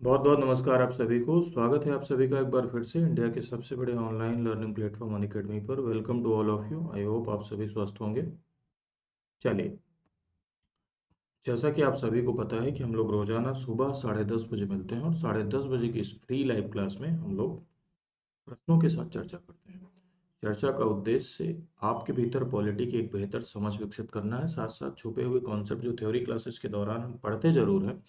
बहुत बहुत नमस्कार आप सभी को। स्वागत है आप सभी का एक बार फिर से इंडिया के सबसे बड़े ऑनलाइन लर्निंग प्लेटफॉर्म अनअकैडमी पर। Welcome to all of you. I hope आप सभी स्वस्थ होंगे। चलिए, जैसा कि आप सभी को पता है कि हम लोग रोजाना सुबह 10:30 बजे मिलते हैं और 10:30 बजे की इस फ्री लाइव क्लास में हम लोग प्रश्नों के साथ चर्चा करते हैं। चर्चा का उद्देश्य आपके भीतर पॉलिटी की एक बेहतर समझ विकसित करना है। साथ साथ छुपे हुए कॉन्सेप्ट जो थ्योरी क्लासेस के दौरान हम पढ़ते जरूर हैं,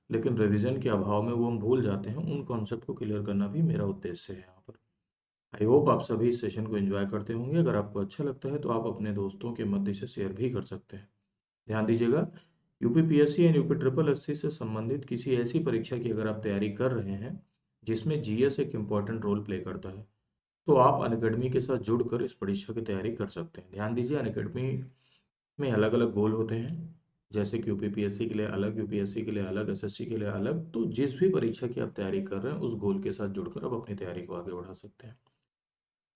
लेकिन रिवीजन के अभाव में वो हम भूल जाते हैं, उन कॉन्सेप्ट को क्लियर करना भी मेरा उद्देश्य है यहाँ पर। आई होप आप सभी इस सेशन को एंजॉय करते होंगे। अगर आपको अच्छा लगता है तो आप अपने दोस्तों के मध्य से शेयर भी कर सकते हैं। ध्यान दीजिएगा, यूपीपीएससी या यूपी ट्रिपल एससी से संबंधित किसी ऐसी परीक्षा की अगर आप तैयारी कर रहे हैं जिसमें जीएस एक इम्पॉर्टेंट रोल प्ले करता है, तो आप अनअकैडमी के साथ जुड़कर इस परीक्षा की तैयारी कर सकते हैं। ध्यान दीजिए, अनअकैडमी में अलग अलग गोल होते हैं, जैसे कि यूपीपीएससी के लिए अलग, यूपीएससी के लिए अलग, एसएससी के लिए अलग। तो जिस भी परीक्षा की आप तैयारी कर रहे हैं उस गोल के साथ जुड़कर आप अपनी तैयारी को आगे बढ़ा सकते हैं।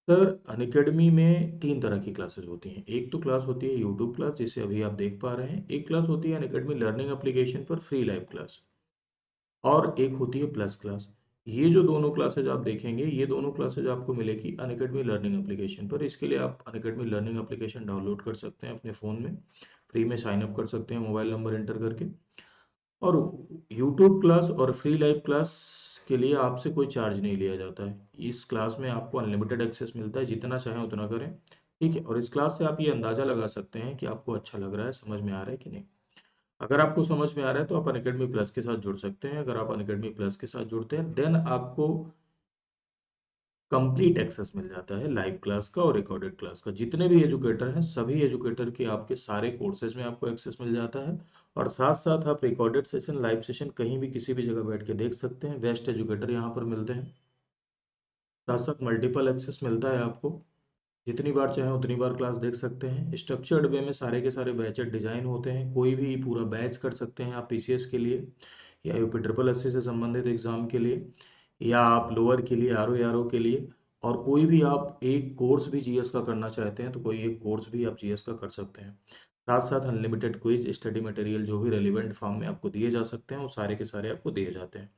सर, अनअकैडमी में तीन तरह की क्लासेस होती हैं। एक तो क्लास होती है यूट्यूब क्लास, जिसे अभी आप देख पा रहे हैं। एक क्लास होती है अनअकैडमी लर्निंग एप्लीकेशन पर फ्री लाइव क्लास, और एक होती है प्लस क्लास। ये जो दोनों क्लासेज आप देखेंगे, ये दोनों क्लासेज आपको मिलेगी अनअकैडमी लर्निंग एप्लीकेशन पर। इसके लिए आप अनअकैडमी लर्निंग एप्लीकेशन डाउनलोड कर सकते हैं अपने फ़ोन में, फ्री में साइन अप कर सकते हैं मोबाइल नंबर एंटर करके। और यूट्यूब क्लास और फ्री लाइव क्लास के लिए आपसे कोई चार्ज नहीं लिया जाता है। इस क्लास में आपको अनलिमिटेड एक्सेस मिलता है, जितना चाहें उतना करें। ठीक है, और इस क्लास से आप ये अंदाज़ा लगा सकते हैं कि आपको अच्छा लग रहा है, समझ में आ रहा है कि नहीं। अगर आपको समझ में आ रहा है तो आप अनअकैडमी प्लस के साथ जुड़ सकते हैं। अगर आप अनअकैडमी प्लस के साथ जुड़ते हैं देन आपको कंप्लीट एक्सेस मिल जाता है लाइव क्लास का और रिकॉर्डेड क्लास का। जितने भी एजुकेटर हैं सभी एजुकेटर के आपके सारे कोर्सेज में आपको एक्सेस मिल जाता है। और साथ साथ आप रिकॉर्डेड सेशन, लाइव सेशन कहीं भी किसी भी जगह बैठ के देख सकते हैं। बेस्ट एजुकेटर यहाँ पर मिलते हैं। साथ साथ मल्टीपल एक्सेस मिलता है आपको, जितनी बार चाहें उतनी बार क्लास देख सकते हैं। स्ट्रक्चर्ड वे में सारे के सारे बैचेड डिजाइन होते हैं। कोई भी पूरा बैच कर सकते हैं आप पीसीएस के लिए, या यूपी ट्रिपल एससी से संबंधित एग्जाम के लिए, या आप लोअर के लिए, आरओ के लिए। और कोई भी आप एक कोर्स भी जीएस का करना चाहते हैं तो कोई एक कोर्स भी आप जीएस का कर सकते हैं। साथ साथ अनलिमिटेड क्विज, स्टडी मटेरियल जो भी रेलिवेंट फॉर्म में आपको दिए जा सकते हैं वो सारे के सारे आपको दिए जाते हैं।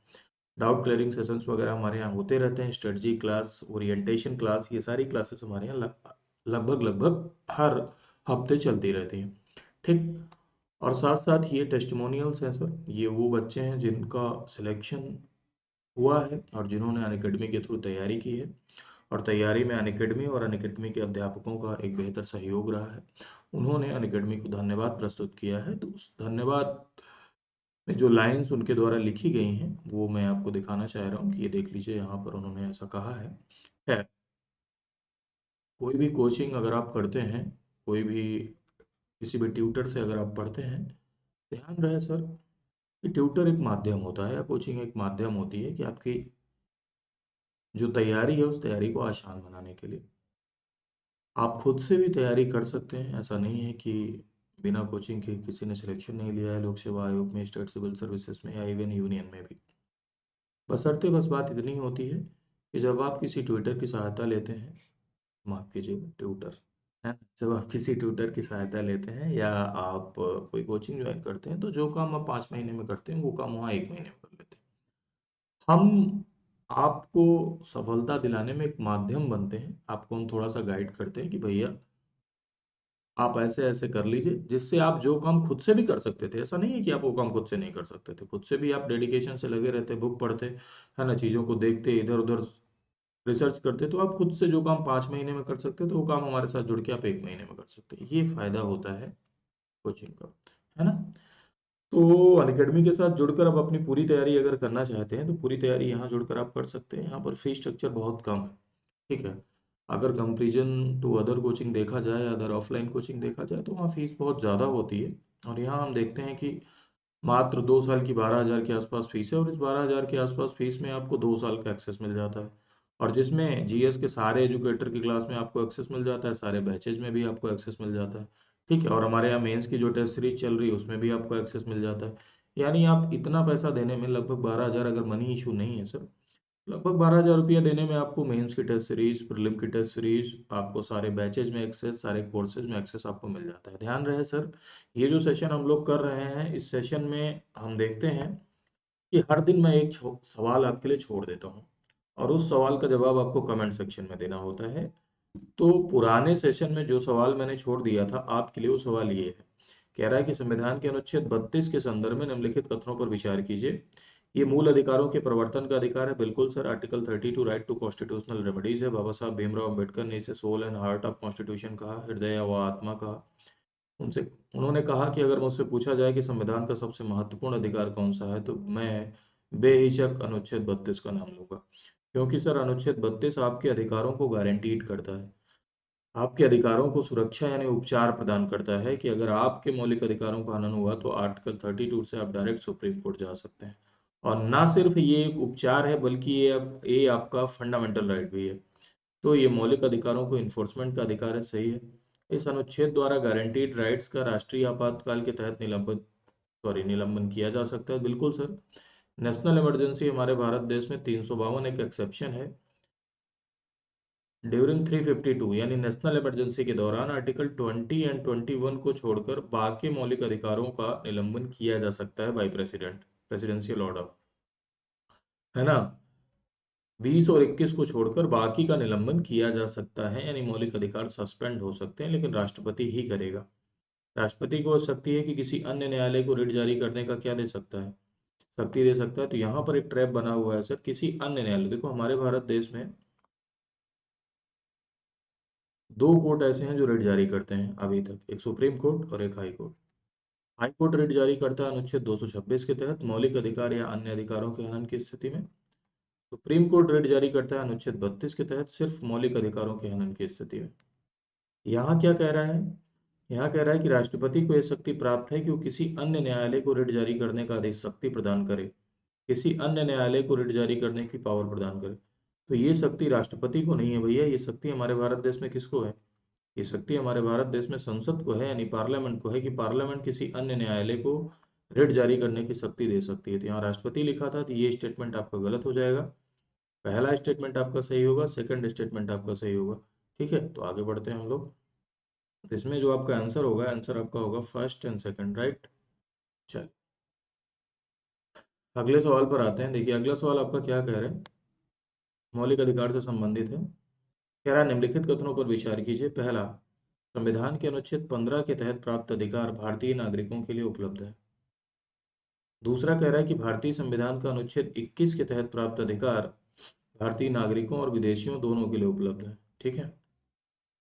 डाउट क्लियरिंग सेशंस वगैरह हमारे यहाँ होते रहते हैं। स्ट्रेटजी क्लास, ओरिएंटेशन क्लास, ये सारी क्लासेस हमारे यहाँ लगभग लगभग हर हफ्ते चलती रहती हैं। ठीक। और साथ साथ ये टेस्टिमोनियल्स हैं सर, ये वो बच्चे हैं जिनका सिलेक्शन हुआ है और जिन्होंने अनअकैडमी के थ्रू तैयारी की है, और तैयारी में अनअकैडमी और अनअकैडमी के अध्यापकों का एक बेहतर सहयोग रहा है। उन्होंने अनअकैडमी को धन्यवाद प्रस्तुत किया है, तो उस धन्यवाद में जो लाइंस उनके द्वारा लिखी गई हैं वो मैं आपको दिखाना चाह रहा हूँ कि ये देख लीजिए। यहाँ पर उन्होंने ऐसा कहा है, कोई भी कोचिंग अगर आप करते हैं, कोई भी किसी भी ट्यूटर से अगर आप पढ़ते हैं, ध्यान रहे सर कि ट्यूटर एक माध्यम होता है या कोचिंग एक माध्यम होती है कि आपकी जो तैयारी है उस तैयारी को आसान बनाने के लिए। आप खुद से भी तैयारी कर सकते हैं। ऐसा नहीं है कि बिना कोचिंग के किसी ने सिलेक्शन नहीं लिया है लोक सेवा आयोग में, स्टेट सिविल सर्विसेज में, या इवन यूनियन में भी। बशर्ते बस बात इतनी होती है कि जब आप किसी ट्यूटर की सहायता लेते हैं, माफ कीजिएगा ट्यूटर, है ना, जब आप किसी ट्यूटर की सहायता लेते हैं या आप कोई कोचिंग ज्वाइन करते हैं, तो जो काम आप 5 महीने में करते हैं वो काम वहाँ 1 महीने में कर लेते हैं। हम आपको सफलता दिलाने में एक माध्यम बनते हैं। आपको हम थोड़ा सा गाइड करते हैं कि भैया आप ऐसे ऐसे कर लीजिए, जिससे आप जो काम खुद से भी कर सकते थे, ऐसा नहीं है कि आप वो काम खुद से नहीं कर सकते थे, खुद से भी आप डेडिकेशन से लगे रहते, बुक पढ़ते, है ना, चीज़ों को देखते, इधर उधर रिसर्च करते, तो आप खुद से जो काम 5 महीने में कर सकते तो वो काम हमारे साथ जुड़ के आप 1 महीने में कर सकते। ये फायदा होता है कोचिंग का, है ना। तो अनअकैडमी के साथ जुड़कर आप अपनी पूरी तैयारी अगर करना चाहते हैं तो पूरी तैयारी यहाँ जुड़कर आप कर सकते हैं। यहाँ पर फीस स्ट्रक्चर बहुत कम है। ठीक है, अगर कंपेरिजन टू अदर कोचिंग देखा जाए, अदर ऑफलाइन कोचिंग देखा जाए, तो वहाँ फीस बहुत ज़्यादा होती है। और यहाँ हम देखते हैं कि मात्र 2 साल की 12,000 के आसपास फीस है, और इस 12,000 के आसपास फीस में आपको 2 साल का एक्सेस मिल जाता है। और जिसमें जीएस के सारे एजुकेटर की क्लास में आपको एक्सेस मिल जाता है, सारे बैचेज में भी आपको एक्सेस मिल जाता है। ठीक है, और हमारे यहाँ मेंस की जो टेस्ट सीरीज चल रही है उसमें भी आपको एक्सेस मिल जाता है। यानी आप इतना पैसा देने में, लगभग 12,000, अगर मनी इशू नहीं है सर, लगभग 12,000 रुपया देने में आपको मेंस की टेस्ट सीरीज, प्रीलिम की टेस्ट सीरीज, आपको सारे बैचेज में एक्सेस, सारे कोर्सेज में एक्सेस आपको मिल जाता है। ध्यान रहे सर, ये जो सेशन हम लोग कर रहे हैं, इस सेशन में हम देखते हैं कि हर दिन मैं एक सवाल आपके लिए छोड़ देता हूँ और उस सवाल का जवाब आपको कमेंट सेक्शन में देना होता है। तो पुराने सेशन में जो सवाल मैंने छोड़ दिया था आपके लिए, वो सवाल ये है। कह रहा है कि संविधान के अनुच्छेद 32 के संदर्भ में निम्नलिखित कथनों पर विचार कीजिए। ये मूल अधिकारों के प्रवर्तन का अधिकार है। बिल्कुल sir, article 32 right to constitutional remedies है। बाबा साहब भीमराव अम्बेडकर ने इसे soul and heart of constitution कहा, हृदय व आत्मा कहा। उनसे उन्होंने कहा कि अगर मुझसे पूछा जाए कि संविधान का सबसे महत्वपूर्ण अधिकार कौन सा है, तो मैं बेहिचक अनुच्छेद 32 का नाम लूंगा। क्योंकि सर अनुच्छेद 32 आपके अधिकारों को गारंटीड करता है। आपके अधिकारों को सुरक्षा यानी उपचार प्रदान करता है कि अगर आपके मौलिक अधिकारों का हनन हुआ तो आर्टिकल 32 से आप डायरेक्ट सुप्रीम कोर्ट जा सकते हैं। और ना सिर्फ ये एक उपचार है, बल्कि ये आपका फंडामेंटल राइट भी है। तो ये मौलिक अधिकारों को इन्फोर्समेंट का अधिकार है, सही है। इस अनुच्छेद द्वारा गारंटीड राइट्स का राष्ट्रीय आपातकाल के तहत निलंबन किया जा सकता है। बिल्कुल सर, नेशनल इमरजेंसी हमारे भारत देश में 352 एक एक्सेप्शन है। ड्यूरिंग 352 यानी नेशनल इमरजेंसी के दौरान आर्टिकल 20 एंड 21 को छोड़कर बाकी मौलिक अधिकारों का निलंबन किया जा सकता है बाय प्रेसिडेंशियल ऑर्डर, है ना। 20 और 21 को छोड़कर बाकी का निलंबन किया जा सकता है, यानी मौलिक अधिकार सस्पेंड हो सकते हैं, लेकिन राष्ट्रपति ही करेगा। राष्ट्रपति को शक्ति है कि किसी अन्य न्यायालय को रिट जारी करने का क्या दे सकता है, शक्ति दे सकता है। तो यहाँ पर एक ट्रैप बना हुआ है सर, किसी अन्य न्यायालय। देखो हमारे भारत देश में दो कोर्ट ऐसे हैं जो रिट जारी करते हैं अभी तक, एक सुप्रीम कोर्ट और एक high court. High court writ जारी करता है अनुच्छेद 226 के तहत मौलिक अधिकार या अन्य अधिकारों के हनन की स्थिति में। सुप्रीम कोर्ट रिट जारी करता है अनुच्छेद 32 के तहत सिर्फ मौलिक अधिकारों के हनन की स्थिति में। यहाँ क्या कह रहा है, यहाँ कह रहा है कि राष्ट्रपति को यह शक्ति प्राप्त है कि वो किसी अन्य न्यायालय को रिट जारी करने का अधिक शक्ति प्रदान करे, किसी अन्य न्यायालय को रिट जारी करने की पावर प्रदान करे। तो ये शक्ति राष्ट्रपति को नहीं है भैया, ये शक्ति हमारे भारत देश में किसको है? ये शक्ति हमारे भारत देश में संसद को है, यानी पार्लियामेंट को है, कि पार्लियामेंट किसी अन्य न्यायालय को रिट जारी करने की शक्ति दे सकती है। तो यहाँ राष्ट्रपति लिखा था, तो ये स्टेटमेंट आपका गलत हो जाएगा। पहला स्टेटमेंट आपका सही होगा, सेकंड स्टेटमेंट आपका सही होगा। ठीक है, तो आगे बढ़ते हैं हम लोग। तो इसमें जो आपका आंसर होगा, आंसर आपका होगा फर्स्ट एंड सेकंड, राइट। चल, अगले सवाल पर आते हैं। देखिए अगला सवाल आपका क्या कह रहे हैं, मौलिक अधिकार से संबंधित है। कह रहा है निम्नलिखित कथनों पर विचार कीजिए। पहला, संविधान के अनुच्छेद 15 के तहत प्राप्त अधिकार भारतीय नागरिकों के लिए उपलब्ध है। दूसरा कह रहा है कि भारतीय संविधान का अनुच्छेद 21 के तहत प्राप्त अधिकार भारतीय नागरिकों और विदेशियों दोनों के लिए उपलब्ध है। ठीक है,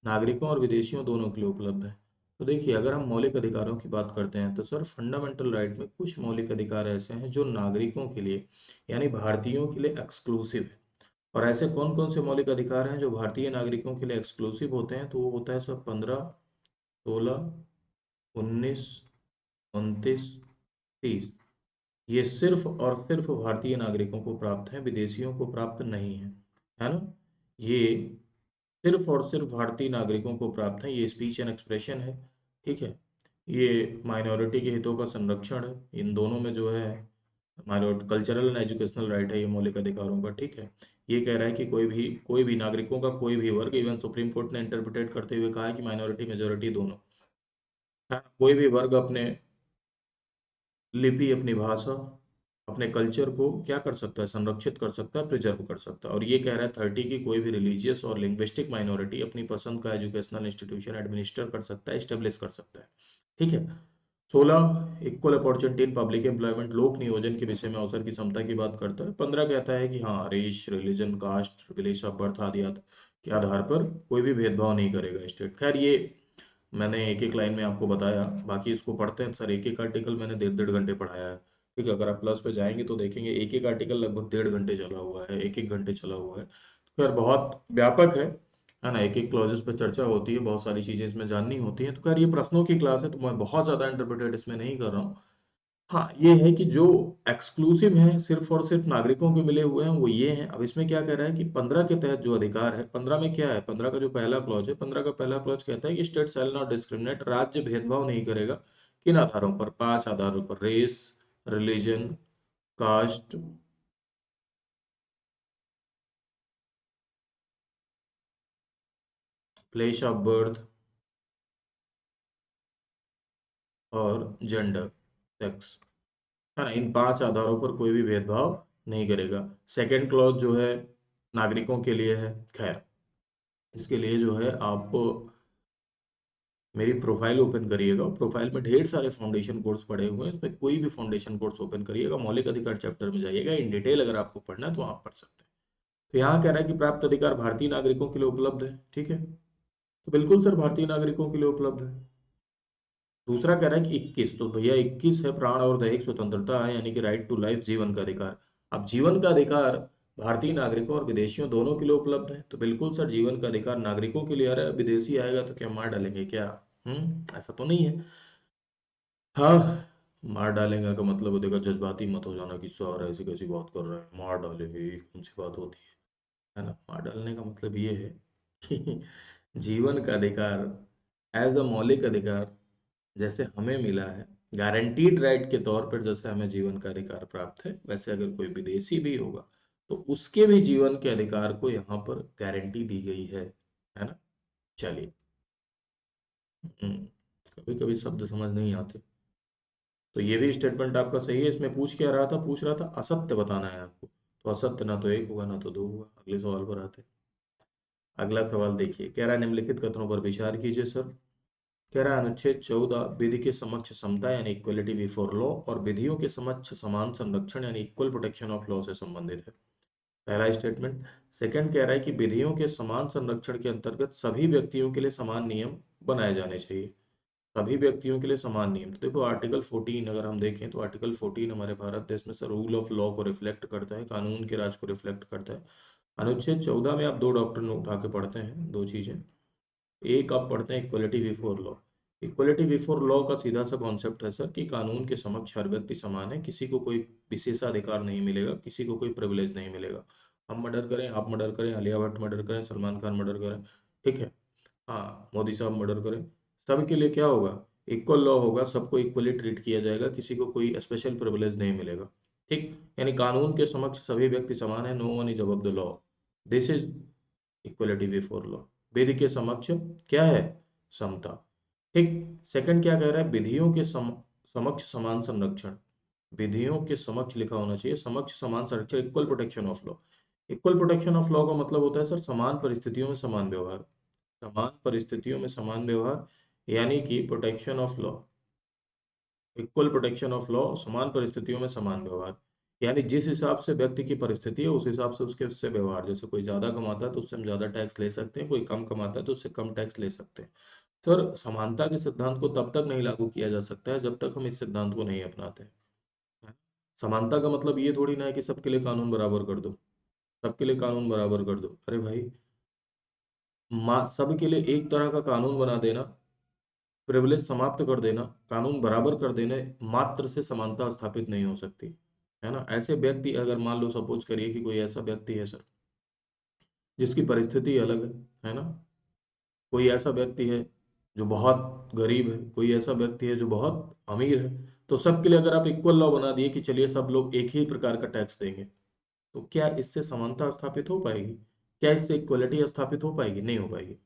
नागरिकों और विदेशियों दोनों के लिए उपलब्ध है। तो देखिए अगर हम मौलिक अधिकारों की बात करते हैं तो सर फंडामेंटल राइट में कुछ मौलिक अधिकार ऐसे हैं जो नागरिकों के लिए यानी भारतीयों के लिए एक्सक्लूसिव है। और ऐसे कौन कौन से मौलिक अधिकार हैं जो भारतीय नागरिकों के लिए एक्सक्लूसिव होते हैं? तो वो होता है सर 15, 16, 19, 29, 30। ये सिर्फ और सिर्फ भारतीय नागरिकों को प्राप्त है, विदेशियों को प्राप्त नहीं है ना। ये सिर्फ और सिर्फ भारतीय नागरिकों को प्राप्त है। ये स्पीच एंड एक्सप्रेशन है, ठीक है। ये माइनॉरिटी के हितों का संरक्षण है। इन दोनों में जो है minority cultural and educational right है ये मौलिक अधिकारों का, ठीक है। ये कह रहा है कि कोई भी नागरिकों का कोई भी वर्ग, इवन सुप्रीम कोर्ट ने इंटरप्रिटेट करते हुए कहा है कि माइनॉरिटी मेजोरिटी दोनों, हाँ, कोई भी वर्ग अपने लिपि, अपनी भाषा, अपने कल्चर को क्या कर सकता है, संरक्षित कर सकता है, प्रिजर्व कर सकता है। और ये कह रहा है 30 की कोई भी रिलीजियस और लिंग्विस्टिक माइनॉरिटी अपनी पसंद का एजुकेशनल इंस्टीट्यूशन एडमिनिस्टर कर सकता है, स्टेब्लिश कर सकता है। ठीक है। 16, equal opportunity in public employment, लोक नियोजन के विषय में अवसर की समता की बात करता है। 15 कहता है कि हाँ, race, religion, caste, place of birth आदि के आधार पर कोई भी भेदभाव नहीं करेगा स्टेट। खैर ये मैंने एक एक लाइन में आपको बताया, बाकी इसको पढ़ते हैं सर। एक एक आर्टिकल मैंने 1.5 घंटे पढ़ाया है। ठीक है, अगर आप प्लस पे जाएंगे तो देखेंगे एक एक आर्टिकल लगभग 1.5 घंटे चला हुआ है, एक एक घंटे चला हुआ है। तो खैर बहुत व्यापक है ना। एक एक क्लॉजेस पे चर्चा होती है, बहुत सारी चीजें इसमें जाननी होती हैं। तो खैर ये प्रश्नों की क्लास है, तो मैं बहुत ज्यादा इंटरप्रेटेड इसमें नहीं कर रहा हूँ। हाँ, ये है कि जो एक्सक्लूसिव हैं, सिर्फ और सिर्फ नागरिकों के मिले हुए हैं, वो ये हैं। अब इसमें क्या कह रहा है कि 15 के तहत जो अधिकार है, 15 में क्या है, 15 का जो पहला क्लॉज है, 15 का पहला क्लॉज कहता है कि स्टेट शैल नॉट डिस्क्रिमिनेट, राज्य भेदभाव नहीं करेगा। किन आधारों पर? 5 आधारों पर, race, religion, caste, place of birth और जेंडर, सेक्स। है ना। इन 5 आधारों पर कोई भी भेदभाव नहीं करेगा। सेकंड क्लॉज जो है नागरिकों के लिए है। खैर, इसके लिए जो है आप मेरी प्रोफाइल ओपन करिएगा। प्रोफाइल में ढेर सारे फाउंडेशन कोर्स पड़े हुए हैं, इसमें कोई भी फाउंडेशन कोर्स ओपन करिएगा, मौलिक अधिकार चैप्टर में जाइएगा, इन डिटेल अगर आपको पढ़ना है तो आप पढ़ सकते हैं। तो यहाँ कह रहा है कि प्राप्त अधिकार भारतीय नागरिकों के लिए उपलब्ध है। ठीक है, तो बिल्कुल सर भारतीय नागरिकों के लिए उपलब्ध है। दूसरा कह रहा है कि 21, तो भैया 21 है प्राण और दैहिक स्वतंत्रता है, यानी कि राइट टू लाइफ, जीवन का अधिकार। अब जीवन का अधिकार भारतीय नागरिकों और विदेशियों दोनों के लिए उपलब्ध है, तो बिल्कुल सर जीवन का अधिकार नागरिकों के लिए आ रहा है। विदेशी आएगा तो क्या मार डालेंगे क्या? ऐसा तो नहीं है। हाँ, मार डालेंगे का मतलब हो देखा, जज्बाती मत हो जाना कि सर ऐसी कैसी बात कर रहे हैं, मार डालेंगे, ये कौन सी बात होती है ना। मार डालने का मतलब ये है कि जीवन का अधिकार एज अ मौलिक अधिकार जैसे हमें मिला है, गारंटीड राइट के तौर पर जैसे हमें जीवन का अधिकार प्राप्त है, वैसे अगर कोई विदेशी भी होगा तो उसके भी जीवन के अधिकार को यहाँ पर गारंटी दी गई है ना। चलिए, कभी कभी शब्द समझ नहीं आते। तो ये भी स्टेटमेंट आपका सही है। इसमें पूछ क्या रहा था? पूछ रहा था असत्य बताना है आपको, तो असत्य ना तो एक होगा ना तो दो होगा। अगले सवाल पर आते हैं। अगला सवाल देखिए, कह रहा है निम्नलिखित कथनों पर विचार कीजिए सर। कह रहा है अनुच्छेद 14 विधि के समक्ष समता यानी इक्वलिटी बिफोर लॉ और विधियों के समक्ष समान संरक्षण यानी इक्वल प्रोटेक्शन ऑफ लॉ से संबंधित है, पहला स्टेटमेंट। सेकंड कह रहा है कि विधियों के समान संरक्षण के अंतर्गत सभी व्यक्तियों के लिए समान नियम बनाए जाने चाहिए। सभी व्यक्तियों के लिए समान नियम, तो देखो आर्टिकल 14 अगर हम देखें तो आर्टिकल 14 हमारे भारत देश में सर रूल ऑफ लॉ को रिफ्लेक्ट करता है, कानून के राज को रिफ्लेक्ट करता है। अनुच्छेद 14 में आप दो डॉक्ट्रिन उठा के पढ़ते हैं, दो चीजें। एक आप पढ़ते हैं equality before law. Equality before law का सीधा सा कॉन्सेप्ट है सर कि कानून के समक्ष हर व्यक्ति समान है, किसी को कोई विशेषाधिकार नहीं मिलेगा, किसी को कोई प्रिविलेज नहीं मिलेगा। हम मर्डर करें, आप मर्डर करें, आलिया भट्ट मर्डर करें, सलमान खान मर्डर करें, ठीक है, हाँ मोदी साहब मर्डर करें, सबके लिए क्या होगा? इक्वल लॉ होगा, सबको इक्वली ट्रीट किया जाएगा, किसी को कोई स्पेशल प्रिविलेज नहीं मिलेगा। ठीक, यानी कानून के समक्ष सभी व्यक्ति समान है, no one is above the law, this is equality before law. विधि के समक्ष क्या है? समता। ठीक, सेकंड क्या कह रहा है? विधियों के समक्ष समान संरक्षण। विधियों के समक्ष लिखा होना चाहिए समक्ष समान संरक्षण, equal protection of law. Equal protection of law का मतलब होता है सर समान परिस्थितियों में समान व्यवहार। समान परिस्थितियों में समान व्यवहार यानी कि protection of law, equal protection of law, समान परिस्थितियों में समान व्यवहार। यानी जिस हिसाब से व्यक्ति की परिस्थिति है उस हिसाब से उसके उससे व्यवहार। जैसे कोई ज्यादा कमाता है तो उससे हम ज्यादा टैक्स ले सकते हैं, कोई कम कमाता है तो उससे कम टैक्स ले सकते हैं। सर समानता के सिद्धांत को तब तक नहीं लागू किया जा सकता है जब तक हम इस सिद्धांत को नहीं अपनाते हैं। समानता का मतलब ये थोड़ी ना है कि सबके लिए कानून बराबर कर दो, सबके लिए कानून बराबर कर दो। अरे भाई, सबके लिए एक तरह का कानून बना देना, प्रिविलेज समाप्त कर देना, कानून बराबर कर देने मात्र से समानता स्थापित नहीं हो सकती, है ना। ऐसे व्यक्ति अगर मान लो सपोज करिए कि कोई ऐसा व्यक्ति है सर जिसकी परिस्थिति अलग है ना, कोई ऐसा व्यक्ति है जो बहुत गरीब है, कोई ऐसा व्यक्ति है जो बहुत अमीर है, तो सबके लिए अगर आप इक्वल लॉ बना दिए कि चलिए सब लोग एक ही प्रकार का टैक्स देंगे, तो क्या इससे समानता स्थापित हो पाएगी? क्या इससे इक्वलिटी स्थापित हो पाएगी? नहीं हो पाएगी।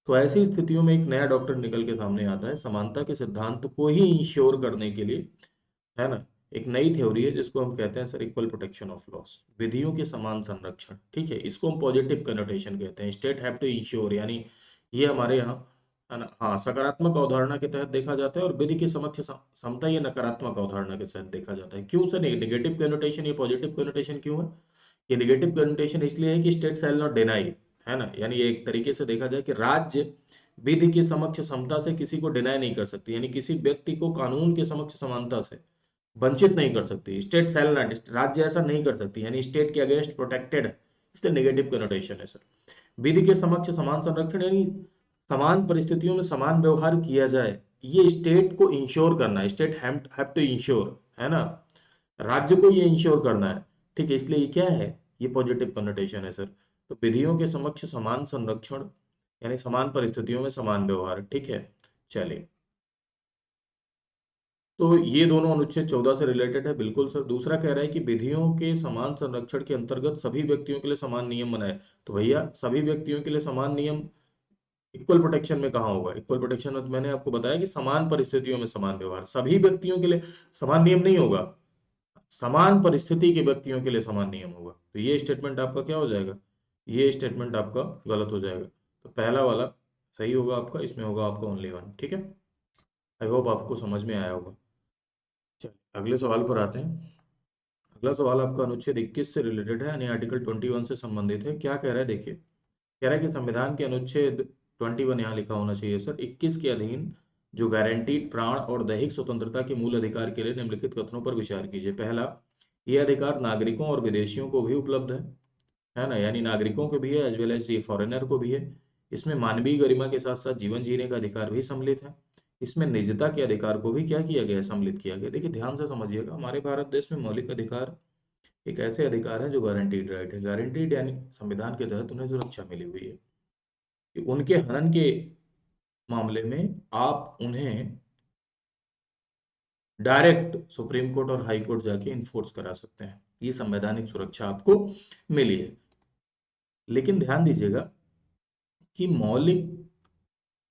तो ऐसी स्थितियों में एक नया डॉक्टर निकल के सामने आता है समानता के सिद्धांत को ही इंश्योर करने के लिए, है ना। एक नई थ्योरी है जिसको हम कहते हैं sir equal protection of loss, विधियों के समान संरक्षण। ठीक है, इसको हम पॉजिटिव कनोटेशन कहते हैं, स्टेट हैव टू इंश्योर, यानी ये हमारे यहाँ, है ना, हाँ सकारात्मक अवधारणा के तहत देखा जाता है। और विधि के समक्ष समता ये नकारात्मक अवधारणा के तहत देखा जाता है। क्यों सर नेगेटिव कनोटेशन, ये पॉजिटिव कनोटेशन क्यों है? ये नेगेटिव कनोटेशन इसलिए है कि स्टेट शैल नॉट डिनाई, है ना, यानी ये एक तरीके से देखा जाए कि राज्य विधि के समक्ष समता से किसी को डिनाई नहीं कर सकती, यानी किसी व्यक्ति को कानून के समक्ष समानता से वंचित नहीं कर सकती। स्टेट शैल नॉट, राज्य ऐसा नहीं कर सकती, यानी स्टेट के अगेंस्ट प्रोटेक्टेड है, इसलिए नेगेटिव कनोटेशन है सर। विधि के समक्ष समान संरक्षण यानी समान परिस्थितियों में समान व्यवहार किया जाए, ये स्टेट को इंश्योर करना है, स्टेट हैव टू इंश्योर, है ना, राज्य को ये इंश्योर करना है। ठीक है, इसलिए ये क्या है? ये पॉजिटिव कनोटेशन है सर। तो विधियों के समक्ष समान संरक्षण यानी समान परिस्थितियों में समान व्यवहार। ठीक है, चलिए, तो ये दोनों अनुच्छेद 14 से रिलेटेड है, बिल्कुल सर। दूसरा कह रहा है कि विधियों के समान संरक्षण के अंतर्गत सभी व्यक्तियों के लिए समान नियम बनाए। तो भैया सभी व्यक्तियों के लिए समान नियम इक्वल प्रोटेक्शन में कहाँ होगा? इक्वल प्रोटेक्शन में तो मैंने आपको बताया कि समान परिस्थितियों में समान व्यवहार, सभी व्यक्तियों के लिए समान नियम नहीं होगा। समान परिस्थिति के व्यक्तियों के लिए समान नियम होगा। तो ये स्टेटमेंट आपका क्या हो जाएगा, ये स्टेटमेंट आपका गलत हो जाएगा। तो पहला वाला सही होगा आपका, इसमें होगा आपका ओनली वन। ठीक है, आई होप आपको समझ में आया होगा। चलिए अगले सवाल पर आते हैं। अगला सवाल आपका अनुच्छेद 21 से रिलेटेड है, यानी आर्टिकल 21 से संबंधित है। क्या कह रहा है देखिए, कह रहा है कि संविधान के अनुच्छेद 21, यहाँ लिखा होना चाहिए सर, 21 के अधीन जो गारंटीड प्राण और दैहिक स्वतंत्रता के मूल अधिकार के लिए निम्नलिखित कथनों पर विचार कीजिए। पहला, ये अधिकार नागरिकों और विदेशियों को भी उपलब्ध है ना, यानी नागरिकों को भी है एज वेल एज ये फॉरेनर को भी है। इसमें मानवीय गरिमा के साथ साथ जीवन जीने का अधिकार भी सम्मिलित है। इसमें निजता के अधिकार को भी क्या किया गया है, सम्मिलित किया गया। देखिए ध्यान से समझिएगा, हमारे भारत देश में मौलिक अधिकार एक ऐसे अधिकार है जो गारंटीड राइट है। गारंटीड यानी संविधान के तहत उन्हें सुरक्षा मिली हुई है कि उनके हनन के मामले में आप उन्हें डायरेक्ट सुप्रीम कोर्ट और हाई कोर्ट जाके इन्फोर्स करा सकते हैं। ये संवैधानिक सुरक्षा आपको मिली है। लेकिन ध्यान दीजिएगा कि मौलिक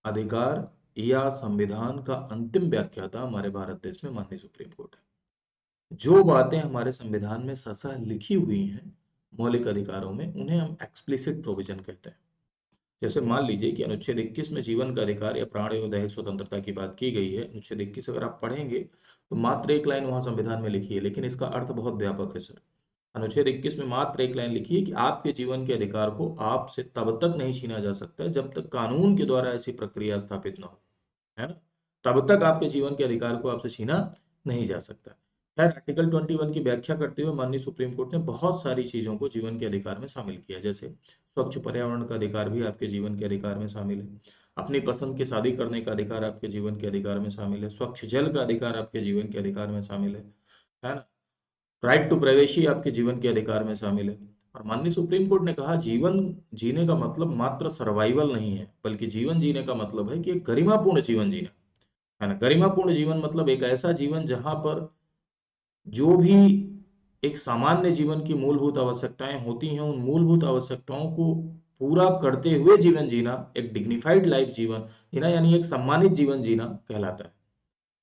अधिकार या संविधान का अंतिम व्याख्याता हमारे भारत देश में माननीय सुप्रीम कोर्ट है। जो बातें हमारे संविधान में ससा लिखी हुई हैं मौलिक अधिकारों में, उन्हें हम एक्सप्लिसिट प्रोविजन कहते हैं। जैसे मान लीजिए कि अनुच्छेद 21 में जीवन का अधिकार या प्राण एवं दैहिक स्वतंत्रता की बात की गई है। अनुच्छेद 21 अगर आप पढ़ेंगे तो मात्र एक लाइन वहां संविधान में लिखी है, लेकिन इसका अर्थ बहुत व्यापक है सर। अनुच्छेद 21 में मात्र एक लाइन लिखी है कि आपके जीवन के अधिकार को आपसे तब तक नहीं छीना जा सकता है जब तक कानून के द्वारा ऐसी प्रक्रिया स्थापित न हो, है ना। तब तक आपके जीवन के अधिकार को आपसे छीना नहीं जा सकता। खैर आर्टिकल 21 की व्याख्या करते हुए माननीय सुप्रीम कोर्ट ने बहुत सारी चीजों को जीवन के अधिकार में शामिल किया। जैसे स्वच्छ पर्यावरण का अधिकार भी आपके जीवन के अधिकार में शामिल है। अपनी पसंद की शादी करने का अधिकार आपके जीवन के अधिकार में शामिल है। स्वच्छ जल का अधिकार आपके जीवन के अधिकार में शामिल है ना। राइट टू प्राइवेसी आपके जीवन के अधिकार में शामिल है। और माननीय सुप्रीम कोर्ट ने कहा जीवन जीने का मतलब मात्र सर्वाइवल नहीं है, बल्कि जीवन जीने का मतलब है कि एक गरिमापूर्ण जीवन जीना, है ना। गरिमापूर्ण जीवन मतलब एक ऐसा जीवन जहां पर जो भी एक सामान्य जीवन की मूलभूत आवश्यकताएं होती हैं, उन मूलभूत आवश्यकताओं को पूरा करते हुए जीवन जीना, एक डिग्निफाइड लाइफ जीवन जीना, यानी एक सम्मानित जीवन जीना कहलाता है।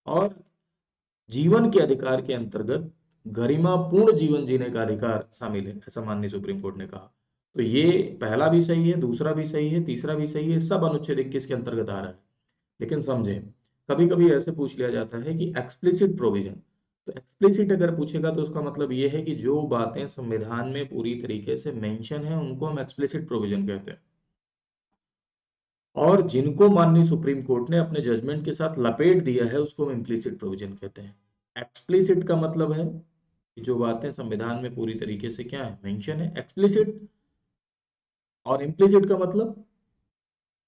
और जीवन के अधिकार के अंतर्गत गरिमापूर्ण जीवन जीने का अधिकार शामिल है, ऐसा माननीय सुप्रीम कोर्ट ने कहा। तो ये पहला भी सही है, दूसरा भी सही है, तीसरा भी सही है, सब अनुच्छेद 21 के अंतर्गत आ रहा है। लेकिन समझें, कभी कभी ऐसे पूछ लिया जाता है कि एक्सप्लिसिट प्रोविजन, तो एक्सप्लिसिट अगर पूछेगा तो उसका मतलब ये है कि जो बातें संविधान में पूरी तरीके से मेंशन है उनको हम एक्सप्लिसिट प्रोविजन कहते हैं, और जिनको माननीय सुप्रीम कोर्ट ने अपने जजमेंट के साथ लपेट दिया है उसको हम इम्प्लिसिट प्रोविजन कहते हैं। एक्सप्लिसिट का मतलब है कि जो बातें संविधान में पूरी तरीके से क्या है, मेंशन है। एक्सप्लिसिट और इम्प्लिसिट का मतलब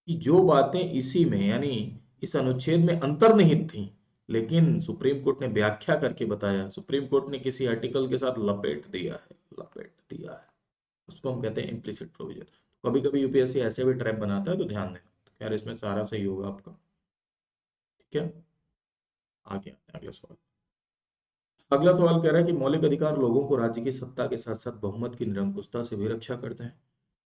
कि जो बातें इसी में यानी इस अनुच्छेद में अंतर्निहित थी, लेकिन सुप्रीम कोर्ट ने व्याख्या करके बताया, सुप्रीम कोर्ट ने किसी आर्टिकल के साथ लपेट दिया है, लपेट दिया है, उसको हम कहते हैं इम्प्लिसिट प्रोविजन। कभी कभी यूपीएससी ऐसे भी ट्रैप बनाता है, तो ध्यान देना। तो यार इसमें सारा सही होगा आपका। ठीक है, आगे आते हैं अगला सवाल। अगला सवाल कह रहा है कि मौलिक अधिकार लोगों को राज्य की सत्ता के साथ साथ बहुमत की निरंकुशता से भी रक्षा करते हैं।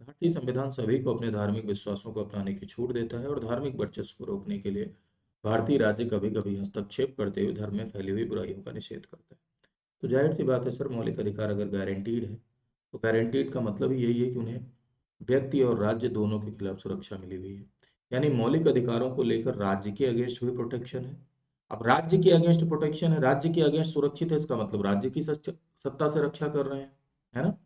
भारतीय संविधान सभी को अपने धार्मिक विश्वासों को अपनाने की छूट देता है, और धार्मिक वर्चस्व को रोकने के लिए भारतीय राज्य कभी कभी हस्तक्षेप करते हुए धर्म में फैली हुई बुराइयों का निषेध करता है। तो जाहिर सी बात है सर, मौलिक अधिकार अगर गारंटीड है तो गारंटीड का मतलब ही यही है कि उन्हें व्यक्ति और राज्य दोनों के खिलाफ सुरक्षा मिली हुई है। यानी मौलिक अधिकारों को लेकर राज्य के अगेंस्ट भी प्रोटेक्शन है। अब राज्य के अगेंस्ट प्रोटेक्शन है, राज्य के अगेंस्ट सुरक्षित है, इसका मतलब राज्य की सत्ता से रक्षा कर रहे हैं, है ना।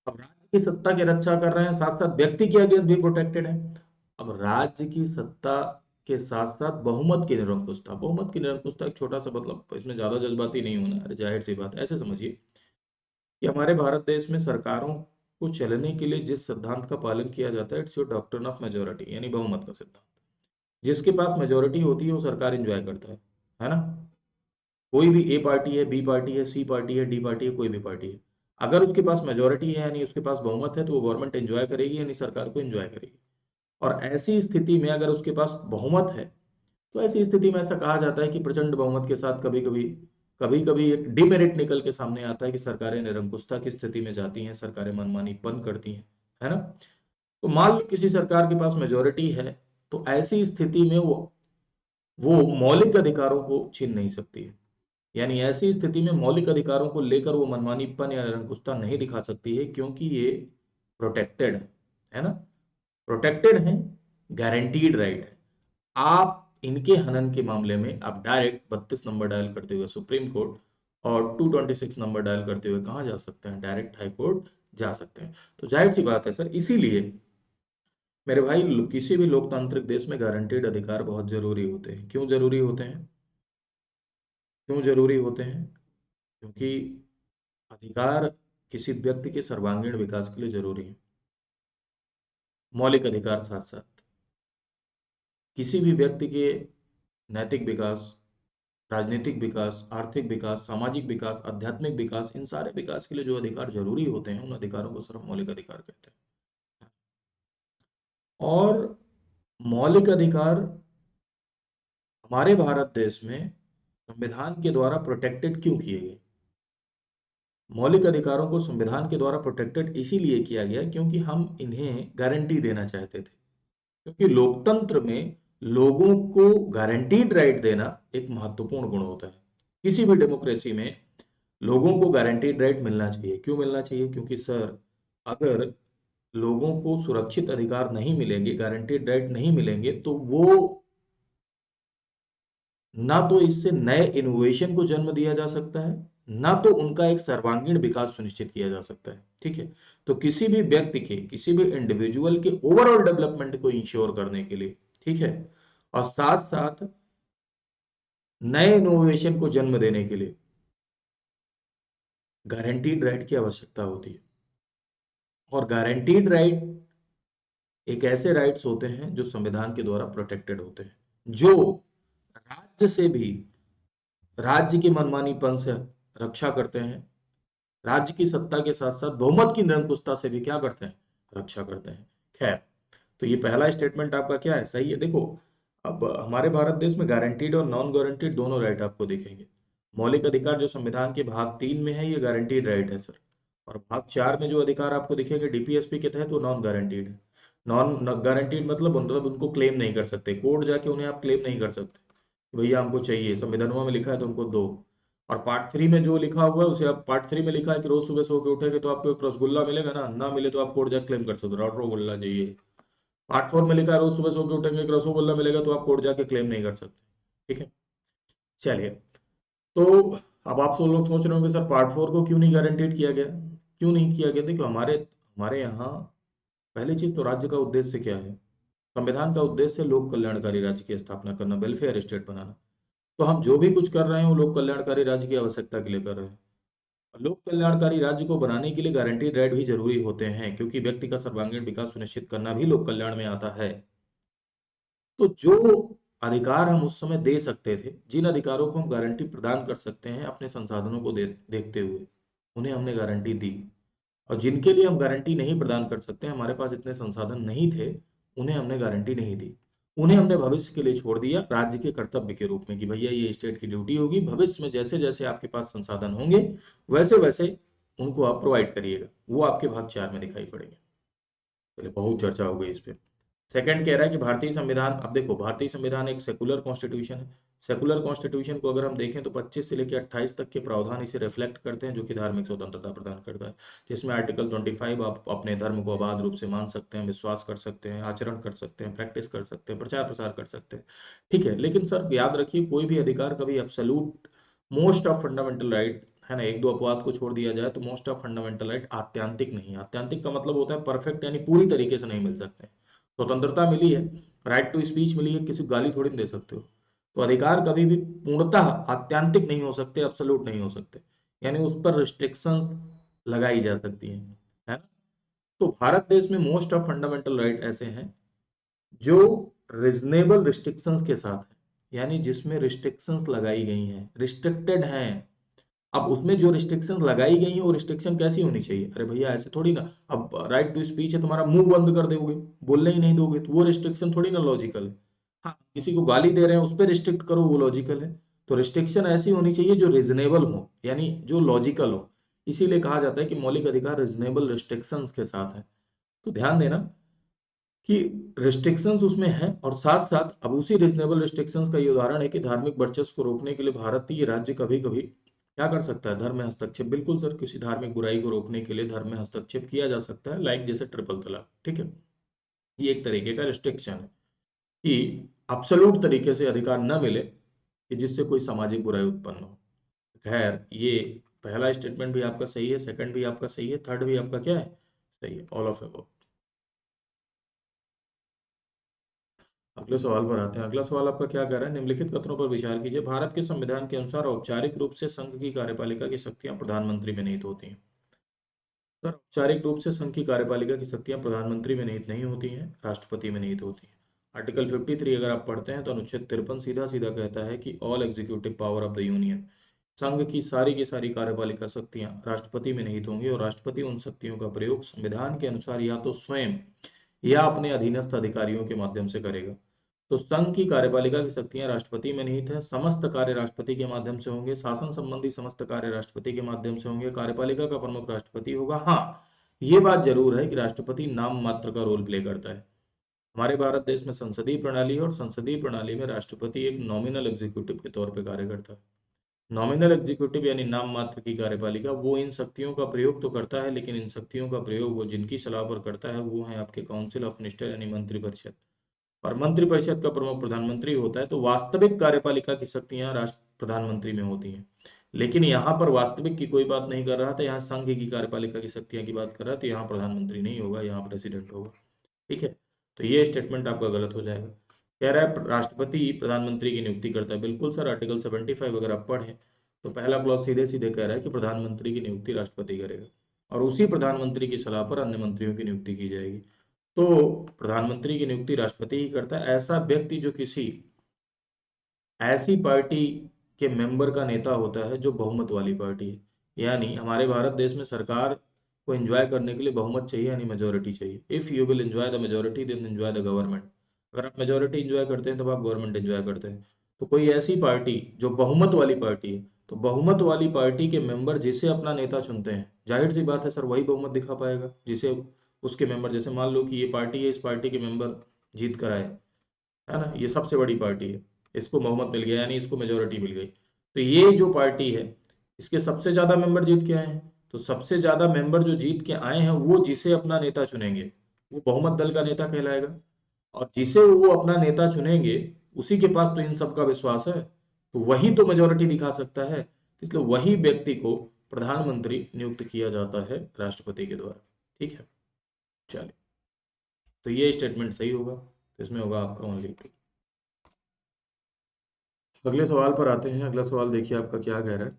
अब राज्य की सत्ता की रक्षा कर रहे हैं, साथ साथ व्यक्ति के अगेंस्ट भी प्रोटेक्टेड है। अब राज्य की सत्ता के साथ साथ बहुमत की निरंकुशता, बहुमत की निरंकुशता एक छोटा सा मतलब, इसमें ज्यादा जज्बाती नहीं होना है, अरे जाहिर सी बात है। ऐसे समझिए कि हमारे भारत देश में सरकारों को चलने के लिए जिस सिद्धांत का पालन किया जाता है, it's your doctrine of majority, यानी बहुमत का सिद्धांत। जिसके पास मेजोरिटी होती है वो सरकार एंजॉय करता है ना। कोई भी ए पार्टी है, बी पार्टी है, सी पार्टी है, डी पार्टी है, कोई भी पार्टी है, अगर उसके पास मेजोरिटी है यानी उसके पास बहुमत है, तो वो गवर्नमेंट एंजॉय करेगी, यानी सरकार को एंजॉय करेगी। और ऐसी स्थिति में अगर उसके पास बहुमत है, तो ऐसी स्थिति में ऐसा कहा जाता है कि प्रचंड बहुमत के साथ कभी कभी एक डिमेरिट निकल के सामने आता है कि सरकारें निरंकुशता की स्थिति में जाती हैं, सरकारें मनमानीपन करती हैं, है ना। तो मान लो किसी सरकार के पास मेजोरिटी है, तो ऐसी स्थिति में वो मौलिक अधिकारों को छीन नहीं सकती है। यानी ऐसी स्थिति में मौलिक अधिकारों को लेकर वो मनमानीपन या निरंकुशता नहीं दिखा सकती है, क्योंकि ये प्रोटेक्टेड है ना, प्रोटेक्टेड है, गारंटीड राइट है। आप इनके हनन के मामले में आप डायरेक्ट 32 नंबर डायल करते हुए सुप्रीम कोर्ट और 226 नंबर डायल करते हुए कहाँ जा सकते हैं, डायरेक्ट हाई कोर्ट जा सकते हैं। तो जाहिर सी बात है सर, इसीलिए मेरे भाई किसी भी लोकतांत्रिक देश में गारंटीड अधिकार बहुत जरूरी होते हैं। क्यों जरूरी होते हैं? क्यों जरूरी होते हैं? क्योंकि अधिकार किसी व्यक्ति के सर्वांगीण विकास के लिए जरूरी है। मौलिक अधिकार साथ साथ किसी भी व्यक्ति के नैतिक विकास, राजनीतिक विकास, आर्थिक विकास, सामाजिक विकास, आध्यात्मिक विकास, इन सारे विकास के लिए जो अधिकार जरूरी होते हैं, उन अधिकारों को सिर्फ मौलिक अधिकार कहते हैं। और मौलिक अधिकार हमारे भारत देश में संविधान के द्वारा प्रोटेक्टेड क्यों किए गए? मौलिक अधिकारों को संविधान के द्वारा प्रोटेक्टेड इसीलिए किया गया क्योंकि हम इन्हें गारंटी देना चाहते थे। क्योंकि लोकतंत्र में लोगों को गारंटीड राइट देना एक महत्वपूर्ण गुण होता है। किसी भी डेमोक्रेसी में लोगों को गारंटीड राइट मिलना चाहिए। क्यों मिलना चाहिए? क्योंकि सर, अगर लोगों को सुरक्षित अधिकार नहीं मिलेंगे, गारंटीड राइट नहीं मिलेंगे, तो वो ना तो इससे नए इनोवेशन को जन्म दिया जा सकता है, ना तो उनका एक सर्वांगीण विकास सुनिश्चित किया जा सकता है। ठीक है, तो किसी भी व्यक्ति के, किसी भी इंडिविजुअल के ओवरऑल डेवलपमेंट को इंश्योर करने के लिए, ठीक है, और साथ साथ नए इनोवेशन को जन्म देने के लिए गारंटीड राइट की आवश्यकता होती है। और गारंटीड राइट एक ऐसे राइट्स होते हैं जो संविधान के द्वारा प्रोटेक्टेड होते हैं, जो राज्य से भी, राज्य की मनमानीपन से रक्षा करते हैं, राज्य की सत्ता के साथ साथ बहुमत की निरंकुशता से भी क्या करते हैं, रक्षा करते हैं। खैर, तो ये पहला स्टेटमेंट आपका क्या है, सही है। देखो, अब हमारे भारत देश में गारंटीड और नॉन गारंटीड दोनों राइट आपको दिखेंगे। मौलिक अधिकार जो संविधान के भाग 3 में है, ये गारंटीड राइट है सर। और भाग 4 में जो अधिकार आपको दिखेंगे डीपीएसपी के तहत, वो नॉन गारंटीड है। नॉन गारंटीड मतलब उनको क्लेम नहीं कर सकते, कोर्ट जाके उन्हें आप क्लेम नहीं कर सकते भैया हमको चाहिए, संविधान में लिखा है तो हमको दो। और पार्ट 3 में जो लिखा हुआ है उसे आप, पार्ट 3 में लिखा है कि रोज सुबह सो के उठेंगे तो आपको एक रसगुल्ला मिलेगा ना मिले तो आप कोर्ट जाके क्लेम कर सकते हो रसगुल्ला चाहिए। पार्ट 4 में लिखा है रोज सुबह सो के उठेंगे एक रसगुल्ला मिलेगा तो आप कोर्ट जाके क्लेम नहीं कर सकते। ठीक है, चलिए। तो अब आप सब लोग सोच रहे होंगे सर पार्ट 4 को क्यों नहीं गारंटीड किया गया, क्यों नहीं किया गया? देखो, हमारे हमारे यहाँ पहली चीज तो राज्य का उद्देश्य क्या है? संविधान का उद्देश्य है लोक कल्याणकारी राज्य की स्थापना करना, वेलफेयर स्टेट बनाना। तो हम जो भी कुछ कर रहे हैं वो लोक कल्याणकारी राज्य की आवश्यकता के लिए कर रहे हैं। लोक कल्याणकारी राज्य को बनाने के लिए गारंटीड राइट भी जरूरी होते हैं, क्योंकि व्यक्ति का सर्वांगीण विकास सुनिश्चित करना भी लोक कल्याण में आता है। तो जो अधिकार हम उस समय दे सकते थे, जिन अधिकारों को हम गारंटी प्रदान कर सकते हैं अपने संसाधनों को देखते हुए, उन्हें हमने गारंटी दी। और जिनके लिए हम गारंटी नहीं प्रदान कर सकते, हमारे पास इतने संसाधन नहीं थे, उन्हें हमने गारंटी नहीं दी। उन्हें हमने भविष्य के लिए छोड़ दिया, राज्य के कर्तव्य के रूप में कि भैया ये स्टेट की ड्यूटी होगी, भविष्य में जैसे जैसे आपके पास संसाधन होंगे वैसे वैसे उनको आप प्रोवाइड करिएगा। वो आपके भाग 4 में दिखाई पड़ेंगे। चलिए, बहुत चर्चा हो गई इस पे। सेकंड कह रहा है कि भारतीय संविधान, अब देखो भारतीय संविधान एक सेकुलर कॉन्स्टिट्यूशन है। सेकुलर कॉन्स्टिट्यूशन को अगर हम देखें तो 25 से लेकर 28 तक के प्रावधान इसे रिफ्लेक्ट करते हैं, जो कि धार्मिक स्वतंत्रता प्रदान करता है। जिसमें आर्टिकल 25, आप अपने धर्म को अबाध रूप से मान सकते हैं, विश्वास कर सकते हैं, आचरण कर सकते हैं, प्रैक्टिस कर सकते हैं, प्रचार प्रसार कर सकते हैं। ठीक है, लेकिन सर याद रखिए, कोई भी अधिकार कभी absolute most of fundamental right है ना, एक दो अपवाद को छोड़ दिया जाए तो मोस्ट ऑफ फंडामेंटल राइट आत्यांतिक नहीं। आत्यांतिक का मतलब होता है परफेक्ट, यानी पूरी तरीके से नहीं मिल सकते। स्वतंत्रता मिली है, राइट टू स्पीच मिली है, किसी को गाली थोड़ी ना दे सकते हो। तो अधिकार कभी भी पूर्णतः आत्यांतिक नहीं हो सकते, एब्सोल्यूट नहीं हो सकते, यानी उस पर रिस्ट्रिक्शन लगाई जा सकती है ना। तो भारत देश में मोस्ट ऑफ फंडामेंटल राइट ऐसे हैं जो रिजनेबल रिस्ट्रिक्शंस के साथ है, यानी जिसमें रिस्ट्रिक्शंस लगाई गई हैं, रिस्ट्रिक्टेड हैं। अब उसमें जो रिस्ट्रिक्शन लगाई गई है वो रिस्ट्रिक्शन कैसी होनी चाहिए? अरे भैया ऐसे थोड़ी ना, अब राइट टू स्पीच है, तुम्हारा मुंह बंद कर दोगे, बोलने ही नहीं दोगे, तो वो रिस्ट्रिक्शन थोड़ी ना लॉजिकल है। हाँ, किसी को गाली दे रहे हैं उस पर रिस्ट्रिक्ट करो, वो लॉजिकल है। तो रिस्ट्रिक्शन ऐसी होनी चाहिए जो रिजनेबल हो, यानी जो लॉजिकल हो। इसीलिए कहा जाता है कि मौलिक अधिकार रिजनेबल रिस्ट्रिक्शंस के साथ है। तो ध्यान देना, कि रिस्ट्रिक्शंस उसमें हैं, और साथ साथ अब उसी रिजनेबल रिस्ट्रिक्शंस का ये उदाहरण है कि धार्मिक वर्चस्व को रोकने के लिए भारतीय राज्य कभी कभी क्या कर सकता है, धर्म में हस्तक्षेप। बिल्कुल सर, किसी धार्मिक बुराई को रोकने के लिए धर्म में हस्तक्षेप किया जा सकता है, लाइक जैसे ट्रिपल तलाक, ठीक है। ये एक तरीके का रिस्ट्रिक्शन है कि अब्सोल्यूट तरीके से अधिकार न मिले कि जिससे कोई सामाजिक बुराई उत्पन्न हो। खैर, ये पहला स्टेटमेंट भी आपका सही है, सेकंड भी आपका सही है, थर्ड भी आपका क्या है, सही है, ऑल ऑफ अबव। अगले सवाल पर आते हैं। अगला सवाल आपका क्या कह रहा है, निम्नलिखित कथनों पर विचार कीजिए। भारत के संविधान के अनुसार औपचारिक रूप से संघ की कार्यपालिका की शक्तियां प्रधानमंत्री में निहित होती हैं। सर, औपचारिक रूप से संघ की कार्यपालिका की शक्तियां प्रधानमंत्री में निहित नहीं होती हैं, राष्ट्रपति में निहित होती हैं। आर्टिकल 53 अगर आप पढ़ते हैं तो अनुच्छेद 53 सीधा सीधा कहता है कि all executive power of the union, संघ की सारी कार्यपालिका शक्तियां राष्ट्रपति में निहित होंगी, और राष्ट्रपति उन शक्तियों का प्रयोग संविधान के अनुसार या तो स्वयं या अपने अधीनस्थ अधिकारियों के माध्यम से करेगा। तो संघ की कार्यपालिका की शक्तियां राष्ट्रपति में निहित है, समस्त कार्य राष्ट्रपति के माध्यम से होंगे, शासन संबंधी समस्त कार्य राष्ट्रपति के माध्यम से होंगे, कार्यपालिका का प्रमुख राष्ट्रपति होगा। हाँ, ये बात जरूर है कि राष्ट्रपति नाम मात्र का रोल प्ले करता है। हमारे भारत देश में संसदीय प्रणाली है, और संसदीय प्रणाली में राष्ट्रपति एक नॉमिनल एग्जीक्यूटिव के तौर पर कार्य करता है। नॉमिनल एग्जीक्यूटिव यानी नाम मात्र की कार्यपालिका, वो इन शक्तियों का प्रयोग तो करता है, लेकिन इन शक्तियों का प्रयोग वो जिनकी सलाह पर करता है वो है आपके काउंसिल ऑफ मिनिस्टर यानी मंत्रिपरिषद, और मंत्रिपरिषद का प्रमुख प्रधानमंत्री होता है। तो वास्तविक कार्यपालिका की शक्तियां राष्ट्र प्रधानमंत्री में होती हैं, लेकिन यहाँ पर वास्तविक की कोई बात नहीं कर रहा था, यहाँ संघ की कार्यपालिका की शक्तियां की बात कर रहा है, तो यहाँ प्रधानमंत्री नहीं होगा, यहाँ प्रेसिडेंट होगा, ठीक है। तो ये स्टेटमेंट आपका गलत हो जाएगा। कह रहा है राष्ट्रपति प्रधानमंत्री की नियुक्ति करता है। बिल्कुल सर, आर्टिकल 75 अगर आप पढ़ें तो पहला क्लॉज सीधे सीधे कह रहा है कि प्रधानमंत्री की नियुक्ति राष्ट्रपति करेगा, और उसी प्रधानमंत्री की सलाह पर अन्य मंत्रियों की नियुक्ति की जाएगी। तो प्रधानमंत्री की नियुक्ति राष्ट्रपति ही करता है। ऐसा व्यक्ति जो किसी ऐसी पार्टी के मेंबर का नेता होता है जो बहुमत वाली पार्टी है, यानी हमारे भारत देश में सरकार को एंजॉय करने के लिए बहुमत चाहिए यानी मेजोरिटी चाहिए। If you will enjoy the majority then enjoy the government. अगर आप मेजोरिटी एंजॉय करते हैं तब आप गवर्नमेंट एंजॉय करते हैं। तो कोई ऐसी पार्टी जो बहुमत वाली पार्टी है, तो बहुमत वाली पार्टी के मेंबर जिसे अपना नेता चुनते हैं, जाहिर सी बात है सर वही बहुमत दिखा पाएगा जिसे उसके मेंबर, जैसे मान लो कि ये पार्टी है, इस पार्टी के मेंबर जीत कर आए, है ना, ये सबसे बड़ी पार्टी है, इसको बहुमत मिल गया यानी इसको मेजोरिटी मिल गई। तो ये जो पार्टी है इसके सबसे ज्यादा मेंबर जीत के आए हैं, तो सबसे ज्यादा मेंबर जो जीत के आए हैं वो जिसे अपना नेता चुनेंगे वो बहुमत दल का नेता कहलाएगा, और जिसे वो अपना नेता चुनेंगे उसी के पास तो इन सबका विश्वास है, तो वही तो मेजोरिटी दिखा सकता है। इसलिए वही व्यक्ति को प्रधानमंत्री नियुक्त किया जाता है राष्ट्रपति के द्वारा, ठीक है। चलिए, तो ये स्टेटमेंट सही होगा, तो इसमें होगा आपका ओनली। अगले सवाल पर आते हैं। अगला सवाल देखिए आपका क्या कह रहा है।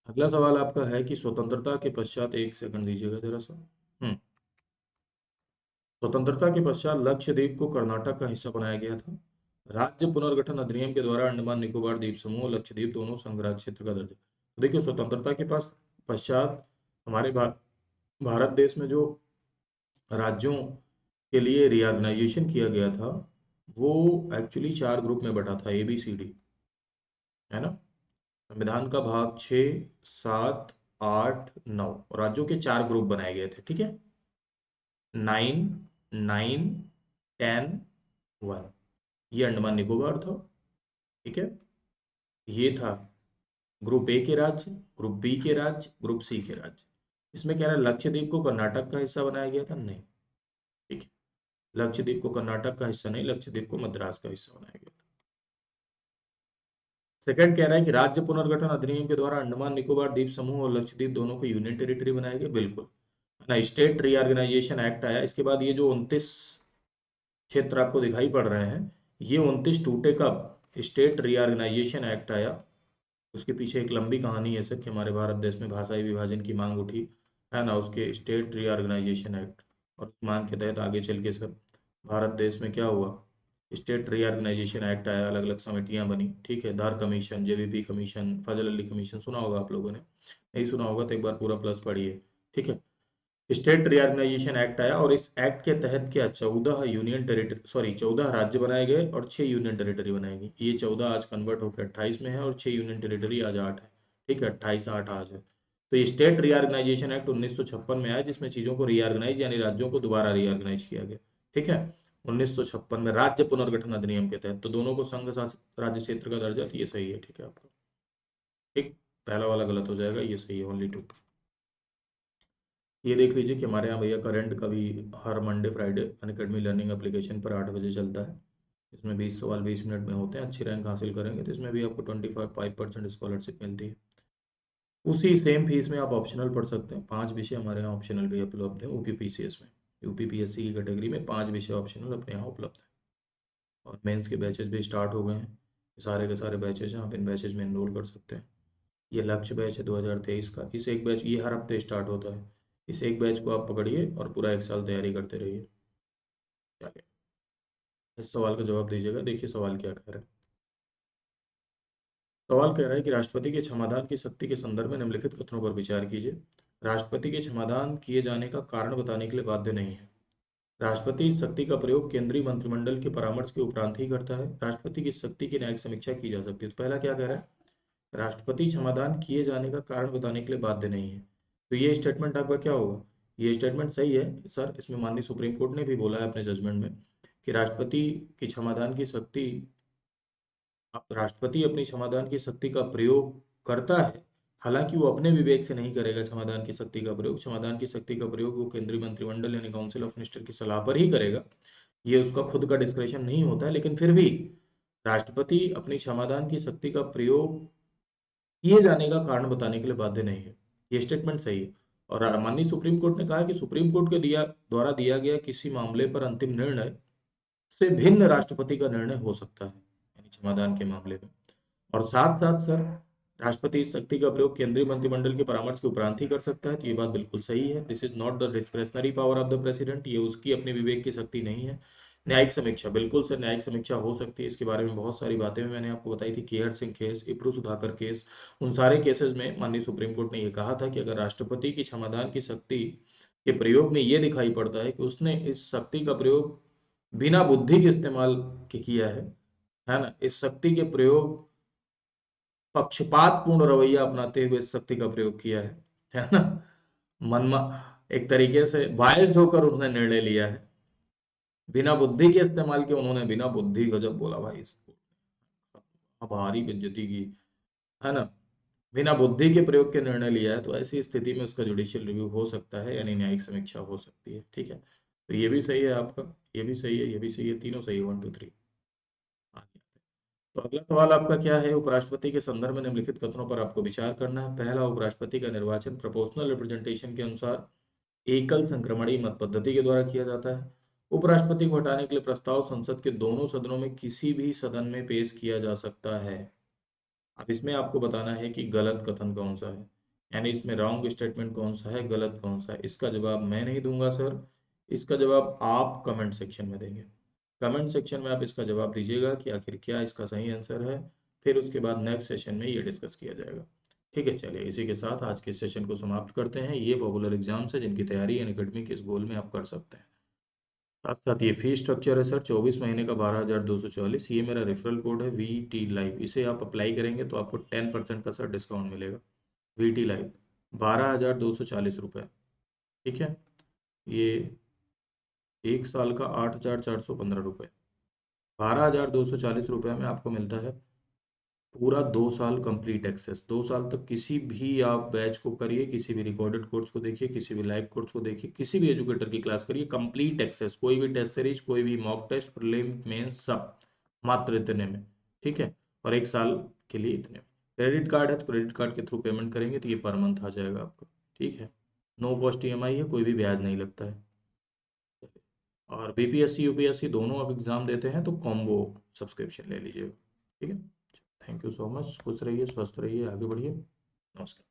अगला सवाल आपका है कि स्वतंत्रता के पश्चात, एक सेकंड दीजिएगा जरा सा। स्वतंत्रता के पश्चात लक्षद्वीप को कर्नाटक का हिस्सा बनाया गया था। राज्य पुनर्गठन अधिनियम के द्वारा अंडमान निकोबार द्वीप समूह और लक्षद्वीप दोनों संघ राज्य क्षेत्र का दर्जा। तो देखिए, स्वतंत्रता के पास पश्चात हमारे भारत देश में जो राज्यों के लिए रिऑर्गेनाइजेशन किया गया था वो एक्चुअली 4 ग्रुप में बटा था, ABCD, है ना। संविधान का भाग 6, 7, 8, 9, राज्यों के 4 ग्रुप बनाए गए थे, ठीक है। 9, 9, 10, 1, ये अंडमान निकोबार था, ठीक है। ये था ग्रुप ए के राज्य, ग्रुप बी के राज्य, ग्रुप सी के राज्य। इसमें कह रहा है लक्षद्वीप को कर्नाटक का हिस्सा बनाया गया था, नहीं, ठीक है। लक्षद्वीप को कर्नाटक का हिस्सा नहीं, लक्षद्वीप को मद्रास का हिस्सा बनाया गया था। सेकंड कह रहा है कि राज्य पुनर्गठन अधिनियम के द्वारा अंडमान निकोबार द्वीप समूह और लक्षद्वीप दोनों को यूनियन टेरिटरी बनाया गया, बिल्कुल, है ना। स्टेट रीऑर्गेनाइजेशन एक्ट आया, इसके बाद ये जो 29 क्षेत्र आपको दिखाई पड़ रहे हैं, ये 29 टूटे कब, स्टेट रीऑर्गेनाइजेशन एक्ट आया। उसके पीछे एक लंबी कहानी है सर कि हमारे भारत देश में भाषाई विभाजन की मांग उठी, है ना, उसके स्टेट रीऑर्गेनाइजेशन एक्ट, और उस मांग के तहत आगे चल के सर भारत देश में क्या हुआ, स्टेट रीऑर्गेनाइजेशन एक्ट आया, अलग अलग समितियां बनी, ठीक है। धार कमीशन, JVP कमीशन, फजल अली कमीशन, सुना होगा आप लोगों ने, नहीं सुना होगा तो एक बार पूरा प्लस पढ़िए, ठीक है। स्टेट रीऑर्गेनाइजेशन एक्ट आया, और इस एक्ट के तहत क्या 14 यूनियन टेरिटरी, सॉरी 14 राज्य बनाए गए और 6 यूनियन टेरिटरी बनाई गई। ये 14 आज कन्वर्ट होकर 28 में है, और 6 यूनियन टेरिटरी आज 8 है, ठीक है, 28 8 आज है। तो ये स्टेट रीऑर्गेनाइजेशन एक्ट 1956 में आया, जिसमें चीजों को रीऑर्गेनाइज यानी राज्यों को दोबारा रीऑर्गेनाइज किया गया, ठीक है। 1956 में राज्य पुनर्गठन अधिनियम के तहत, तो दोनों को संघ शासित राज्य क्षेत्र का दर्जा, तो ये सही है, ठीक है आपका। ठीक, पहला वाला गलत हो जाएगा, ये सही है, ओनली 2। ये देख लीजिए कि हमारे यहाँ भैया करंट का भी हर Monday Friday Unacademy learning application पर 8 बजे चलता है। इसमें 20 सवाल 20 मिनट में होते हैं। अच्छी रैंक हासिल करेंगे तो इसमें भी आपको 25% स्कॉलरशिप मिलती है। उसी सेम फीस में आप ऑप्शनल पढ़ सकते हैं। 5 विषय हमारे यहाँ ऑप्शनल भी उपलब्ध है यूपीपीसीएस में। यूपीपीएससी की कैटेगरी में 5 विषय ऑप्शनल अपने यहाँ उपलब्ध है। और मेंस के बैचेस भी स्टार्ट हो गए हैं। सारे के सारे बैचेज हैं, आप इन बैचेज में एनरोल कर सकते हैं। ये लक्ष्य बैच है 2023 का। इस एक बैच, ये हर हफ्ते स्टार्ट होता है। इस एक बैच को आप पकड़िए और पूरा 1 साल तैयारी करते रहिए। चलिए, इस सवाल का जवाब दीजिएगा। देखिए सवाल क्या कह रहा है। सवाल कह रहा है कि राष्ट्रपति के क्षमादान की शक्ति के संदर्भ में निम्नलिखित कथनों पर विचार कीजिए। राष्ट्रपति के क्षमादान किए जाने का कारण बताने के लिए बाध्य नहीं है। राष्ट्रपति इस शक्ति का प्रयोग केंद्रीय मंत्रिमंडल के परामर्श के उपरांत ही करता है। राष्ट्रपति की शक्ति की न्यायिक समीक्षा की जा सकती है। तो पहला क्या कह रहा है, राष्ट्रपति क्षमादान किए जाने का कारण बताने के लिए बाध्य नहीं है। तो ये स्टेटमेंट आपका क्या होगा, ये स्टेटमेंट सही है सर। इसमें माननीय सुप्रीम कोर्ट ने भी बोला है अपने जजमेंट में कि राष्ट्रपति की क्षमादान की शक्ति, राष्ट्रपति अपनी क्षमादान की शक्ति का प्रयोग करता है। हालांकि वो अपने विवेक से नहीं करेगा क्षमादान की शक्ति का प्रयोग। क्षमादान की शक्ति का प्रयोग वो केंद्रीय मंत्रिमंडल यानी काउंसिल ऑफ मिनिस्टर की सलाह पर ही करेगा। ये उसका खुद का डिस्क्रेशन नहीं होता है। लेकिन फिर भी राष्ट्रपति अपनी क्षमादान की शक्ति का प्रयोग किए जाने का कारण बताने के लिए बाध्य नहीं है। ये स्टेटमेंट सही है। और माननीय सुप्रीम कोर्ट ने कहा कि सुप्रीम कोर्ट के द्वारा दिया गया किसी मामले पर अंतिम निर्णय से भिन्न राष्ट्रपति का निर्णय हो सकता है, यानी क्षमादान के मामले में। और साथ साथ सर, राष्ट्रपति इस शक्ति का प्रयोग केंद्रीय मंत्रिमंडल के परामर्श के उपरांत ही कर सकता है। तो ये बात बिल्कुल सही है। This is not the discretionary power of the president. ये उसकी अपनी विवेक की शक्ति नहीं है। न्यायिक समीक्षा, बिल्कुल सर, न्यायिक समीक्षा हो सकती है। इसके बारे में बहुत सारी बातें मैंने आपको बताई थी। केहर सिंह केस, इप्रू सुधाकर केस, उन सारे केसेस में माननीय सुप्रीम कोर्ट ने यह कहा था कि अगर राष्ट्रपति की क्षमादान की शक्ति के प्रयोग में यह दिखाई पड़ता है कि उसने इस शक्ति का प्रयोग बिना बुद्धि के इस्तेमाल के किया है ना, इस शक्ति के प्रयोग पक्षपातपूर्ण रवैया अपनाते हुए इस शक्ति का प्रयोग किया है ना, मनमा एक तरीके से बायस्ड होकर उसने निर्णय लिया है, बिना बुद्धि के इस्तेमाल के उन्होंने बिना बुद्धि, गजब बोला भाई इसको, भारी बेइज्जती की, है ना, बिना बुद्धि के प्रयोग के निर्णय लिया है। तो ऐसी स्थिति में उसका जुडिशियल रिव्यू हो सकता है, यानी न्यायिक समीक्षा हो सकती है। ठीक है, तो ये भी सही है आपका, ये भी सही है, ये भी सही है, तीनों सही है, 1 2 3। तो अगला सवाल आपका क्या है, उपराष्ट्रपति के संदर्भ में निम्नलिखित कथनों पर आपको विचार करना है। पहला, उपराष्ट्रपति का निर्वाचन प्रोपोर्शनल रिप्रेजेंटेशन के अनुसार एकल संक्रमणीय मत पद्धति के द्वारा किया जाता है। उपराष्ट्रपति को हटाने के लिए प्रस्ताव संसद के दोनों सदनों में किसी भी सदन में पेश किया जा सकता है। अब इसमें आपको बताना है कि गलत कथन कौन सा है, यानी इसमें रॉन्ग स्टेटमेंट कौन सा है, गलत कौन सा है। इसका जवाब मैं नहीं दूंगा सर, इसका जवाब आप कमेंट सेक्शन में देंगे। कमेंट सेक्शन में आप इसका जवाब दीजिएगा कि आखिर क्या इसका सही आंसर है। फिर उसके बाद नेक्स्ट सेशन में ये डिस्कस किया जाएगा। ठीक है, चलिए इसी के साथ आज के सेशन को समाप्त करते हैं। ये पॉपुलर एग्जाम्स है जिनकी तैयारी अनअकैडमी के इस गोल में आप कर सकते हैं। साथ साथ ये फी स्ट्रक्चर है सर, 24 महीने का 12,244। ये मेरा रेफरल कोड है VT लाइव, इसे आप अप्लाई करेंगे तो आपको 10% का सर डिस्काउंट मिलेगा। VT लाइव 12,240 रुपये। ठीक है, ये 1 साल का 8,415 रुपये। 12,240 रुपये में आपको मिलता है पूरा 2 साल कंप्लीट एक्सेस। 2 साल तक किसी भी आप बैच को करिए, किसी भी रिकॉर्डेड कोर्स को देखिए, किसी भी लाइव कोर्स को देखिए, किसी भी एजुकेटर की क्लास करिए, कंप्लीट एक्सेस। कोई भी टेस्ट सीरीज, कोई भी मॉक टेस्ट, प्रीलिम, मेंस, सब मात्र इतने में। ठीक है, और 1 साल के लिए इतने में। क्रेडिट कार्ड है तो क्रेडिट कार्ड के थ्रू पेमेंट करेंगे तो ये पर मंथ आ जाएगा आपको। ठीक है, नो कॉस्ट EMI है, कोई भी ब्याज नहीं लगता है। और BPSC UPSC दोनों आप एग्जाम देते हैं तो कॉम्बो सब्सक्रिप्शन ले लीजिएगा। ठीक है, थैंक यू सो मच। खुश रहिए, स्वस्थ रहिए, आगे बढ़िए। नमस्कार।